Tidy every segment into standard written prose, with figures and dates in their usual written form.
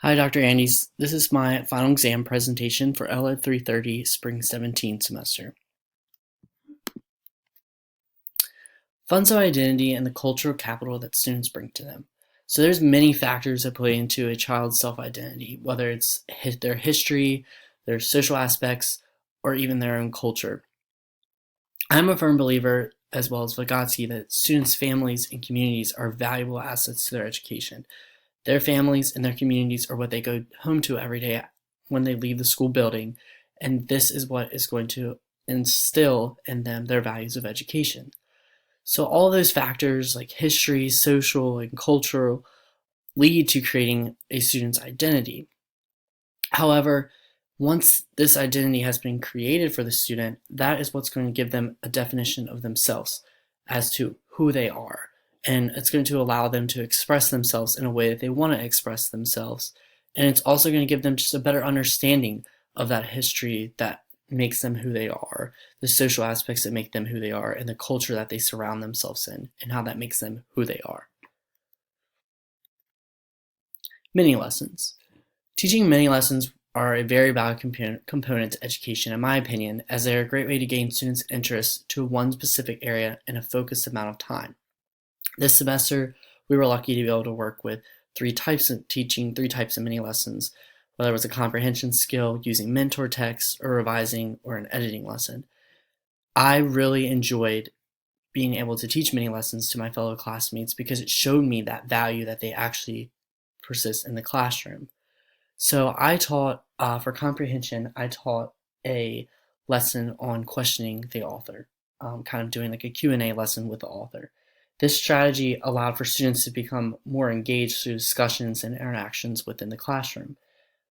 Hi, Dr. Andes. This is my final exam presentation for ELED 330 Spring 17 semester. Funds of identity and the cultural capital that students bring to them. So there's many factors that play into a child's self-identity, whether it's their history, their social aspects, or even their own culture. I'm a firm believer, as well as Vygotsky, that students' families and communities are valuable assets to their education. Their families and their communities are what they go home to every day when they leave the school building, and this is what is going to instill in them their values of education. So all those factors like history, social, and cultural lead to creating a student's identity. However, once this identity has been created for the student, that is what's going to give them a definition of themselves as to who they are. And it's going to allow them to express themselves in a way that they want to express themselves. And it's also going to give them just a better understanding of that history that makes them who they are, the social aspects that make them who they are, and the culture that they surround themselves in, and how that makes them who they are. Mini lessons. Teaching mini lessons are a very valuable component to education, in my opinion, as they are a great way to gain students' interest to one specific area in a focused amount of time. This semester, we were lucky to be able to work with three types of mini lessons, whether it was a comprehension skill, using mentor texts, or revising, or an editing lesson. I really enjoyed being able to teach mini lessons to my fellow classmates because it showed me that value that they actually persist in the classroom. So I taught, for comprehension, I taught a lesson on questioning the author, kind of doing like a Q&A lesson with the author. This strategy allowed for students to become more engaged through discussions and interactions within the classroom.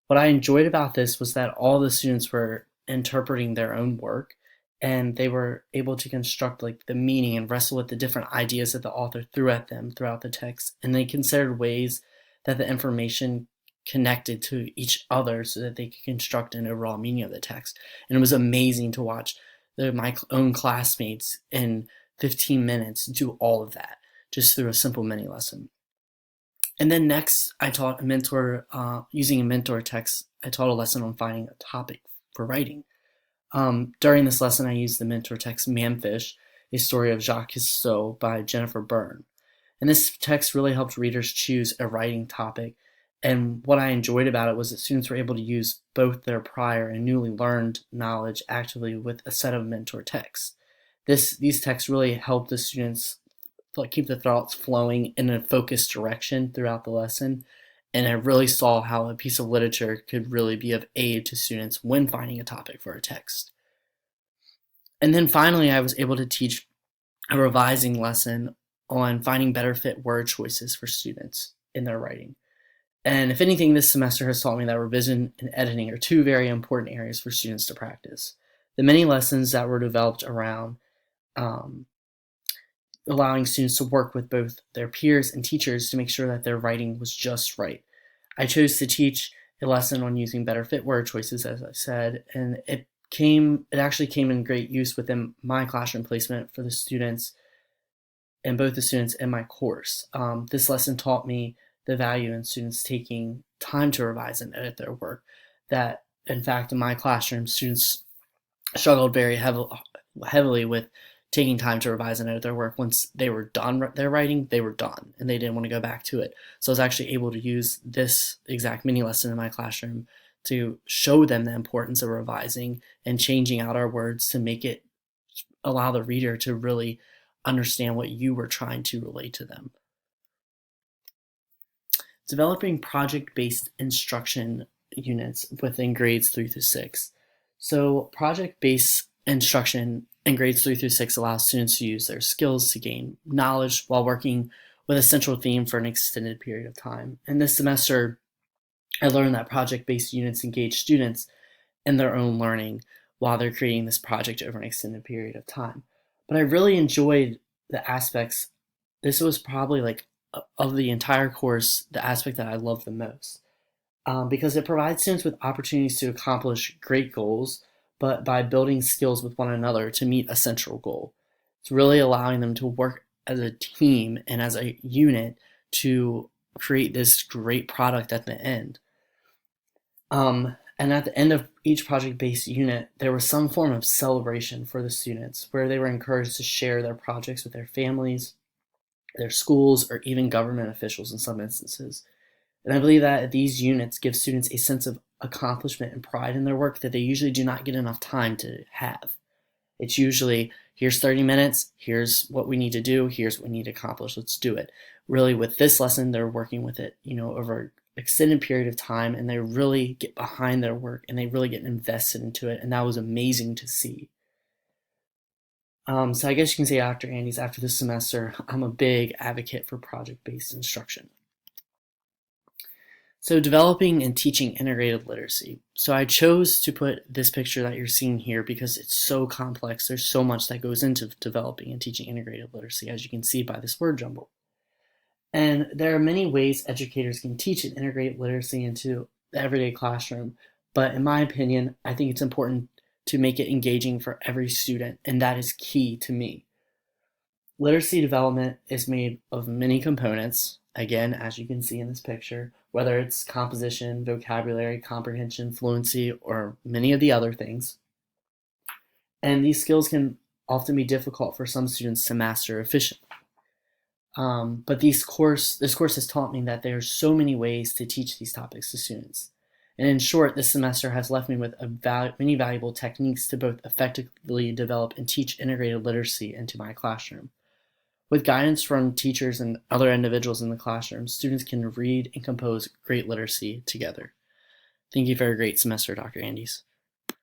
What I enjoyed about this was that all the students were interpreting their own work, and they were able to construct like the meaning and wrestle with the different ideas that the author threw at them throughout the text, and they considered ways that the information connected to each other so that they could construct an overall meaning of the text. And it was amazing to watch my own classmates in 15 minutes do all of that just through a simple mini lesson. And then next, I taught a mentor, using a mentor text, I taught a lesson on finding a topic for writing. During this lesson, I used the mentor text Manfish, a story of Jacques Cousteau by Jennifer Byrne. And this text really helped readers choose a writing topic. And what I enjoyed about it was that students were able to use both their prior and newly learned knowledge actively with a set of mentor texts. These texts really helped the students keep the thoughts flowing in a focused direction throughout the lesson. And I really saw how a piece of literature could really be of aid to students when finding a topic for a text. And then finally, I was able to teach a revising lesson on finding better fit word choices for students in their writing. And if anything, this semester has taught me that revision and editing are two very important areas for students to practice. The many lessons that were developed around allowing students to work with both their peers and teachers to make sure that their writing was just right. I chose to teach a lesson on using better fit word choices, as I said, and it actually came in great use within my classroom placement for the students and both the students in my course. This lesson taught me the value in students taking time to revise and edit their work. That, in fact, in my classroom, students struggled very heavily with taking time to revise and edit their work. Once they were done their writing, they were done, and they didn't want to go back to it. So I was actually able to use this exact mini lesson in my classroom to show them the importance of revising and changing out our words to make it allow the reader to really understand what you were trying to relate to them. Developing project-based instruction units within grades 3 through 6. So project-based instruction in grades 3 through 6 allows students to use their skills to gain knowledge while working with a central theme for an extended period of time. And this semester, I learned that project-based units engage students in their own learning while they're creating this project over an extended period of time. But I really enjoyed the aspects. This was probably like of the entire course, the aspect that I loved the most. Because it provides students with opportunities to accomplish great goals, but by building skills with one another to meet a central goal. It's really allowing them to work as a team and as a unit to create this great product at the end. And at the end of each project-based unit, there was some form of celebration for the students where they were encouraged to share their projects with their families, their schools, or even government officials in some instances. And I believe that these units give students a sense of accomplishment and pride in their work that they usually do not get enough time to have. It's usually, here's 30 minutes, here's what we need to do, here's what we need to accomplish, let's do it. Really, with this lesson, they're working with it, over an extended period of time, and they really get behind their work and they really get invested into it, and that was amazing to see. So I guess you can say after this semester, I'm a big advocate for project-based instruction. So developing and teaching integrated literacy. So I chose to put this picture that you're seeing here because it's so complex. There's so much that goes into developing and teaching integrated literacy, as you can see by this word jumble. And there are many ways educators can teach and integrate literacy into the everyday classroom. But in my opinion, I think it's important to make it engaging for every student, and that is key to me. Literacy development is made of many components, again, as you can see in this picture, whether it's composition, vocabulary, comprehension, fluency, or many of the other things. And these skills can often be difficult for some students to master efficiently. But this course has taught me that there are so many ways to teach these topics to students. And in short, this semester has left me with many valuable techniques to both effectively develop and teach integrated literacy into my classroom. With guidance from teachers and other individuals in the classroom, students can read and compose great literacy together. Thank you for a great semester, Dr. Andes.